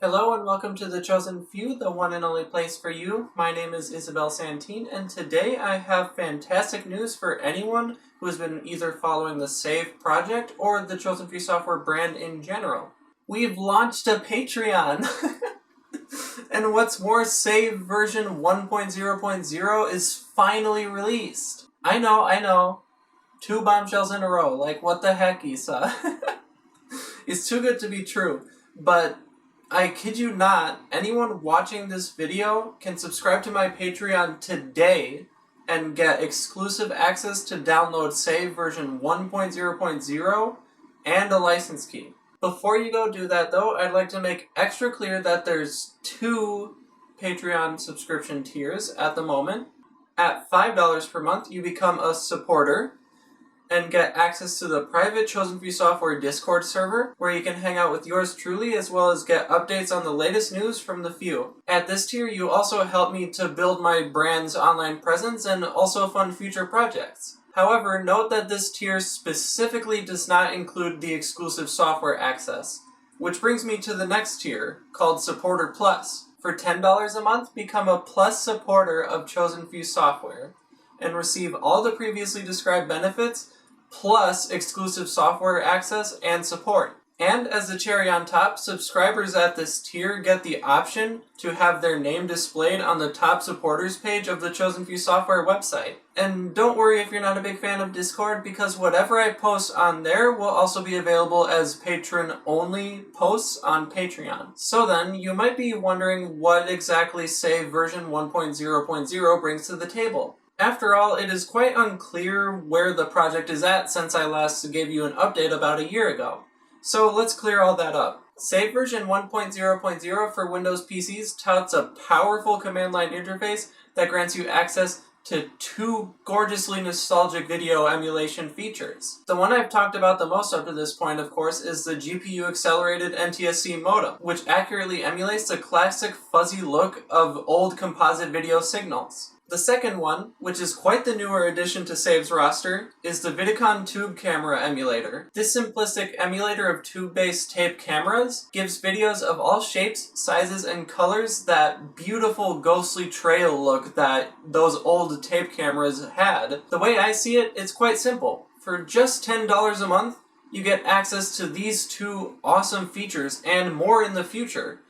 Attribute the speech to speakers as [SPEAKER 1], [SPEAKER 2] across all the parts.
[SPEAKER 1] Hello and welcome to The Chosen Few, the one and only place for you. My name is Isabel Santine, and today I have fantastic news for anyone who has been either following the Save project or the Chosen Few software brand in general. We've launched a Patreon! And what's more, Save version 1.0.0 is finally released. I know. 2 bombshells in a row. Like, what the heck, Isa? It's too good to be true. But I kid you not, anyone watching this video can subscribe to my Patreon today and get exclusive access to download Save version 1.0.0 and a license key. Before you go do that though, I'd like to make extra clear that there's 2 Patreon subscription tiers at the moment. At $5 per month, you become a supporter and get access to the private Chosen Few Software Discord server, where you can hang out with yours truly, as well as get updates on the latest news from the few. At this tier, you also help me to build my brand's online presence and also fund future projects. However, note that this tier specifically does not include the exclusive software access, which brings me to the next tier, called Supporter Plus. For $10 a month, become a Plus supporter of Chosen Few Software, and receive all the previously described benefits, plus exclusive software access and support. And as the cherry on top, subscribers at this tier get the option to have their name displayed on the top supporters page of the Chosen Few Software website. And don't worry if you're not a big fan of Discord, because whatever I post on there will also be available as patron-only posts on Patreon. So then, you might be wondering what exactly Save version 1.0.0 brings to the table. After all, it is quite unclear where the project is at since I last gave you an update about a year ago. So let's clear all that up. Save version 1.0.0 for Windows PCs touts a powerful command line interface that grants you access to 2 gorgeously nostalgic video emulation features. The one I've talked about the most up to this point, of course, is the GPU-accelerated NTSC modem, which accurately emulates the classic fuzzy look of old composite video signals. The second one, which is quite the newer addition to Save's roster, is the Vidicon Tube Camera emulator. This simplistic emulator of tube-based tape cameras gives videos of all shapes, sizes, and colors that beautiful ghostly trail look that those old tape cameras had. The way I see it, it's quite simple. For just $10 a month, you get access to these 2 awesome features and more in the future,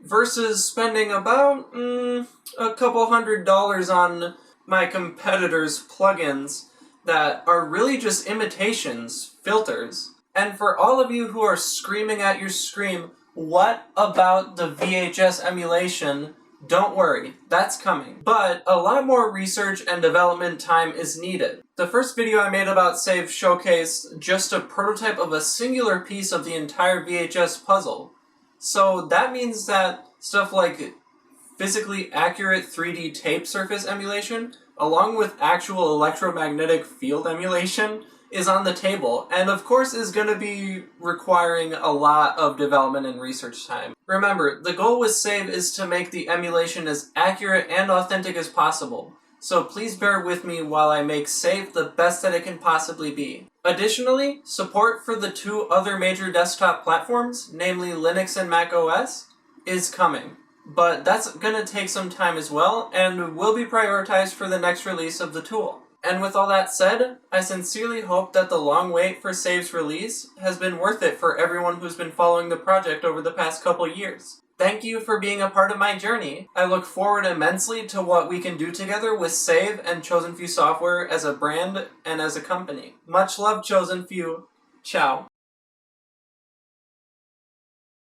[SPEAKER 1] versus spending about a couple $100s on my competitors' plugins that are really just imitations, filters. And for all of you who are screaming at your screen, what about the VHS emulation? Don't worry, that's coming. But a lot more research and development time is needed. The first video I made about Save showcased just a prototype of a singular piece of the entire VHS puzzle. So that means that stuff like physically accurate 3D tape surface emulation, along with actual electromagnetic field emulation, is on the table, and of course is going to be requiring a lot of development and research time. Remember, the goal with Save is to make the emulation as accurate and authentic as possible, so please bear with me while I make Save the best that it can possibly be. Additionally, support for the 2 other major desktop platforms, namely Linux and Mac OS, is coming. But that's gonna take some time as well, and will be prioritized for the next release of the tool. And with all that said, I sincerely hope that the long wait for Save's release has been worth it for everyone who's been following the project over the past couple years. Thank you for being a part of my journey. I look forward immensely to what we can do together with Save and Chosen Few Software as a brand and as a company. Much love, Chosen Few. Ciao.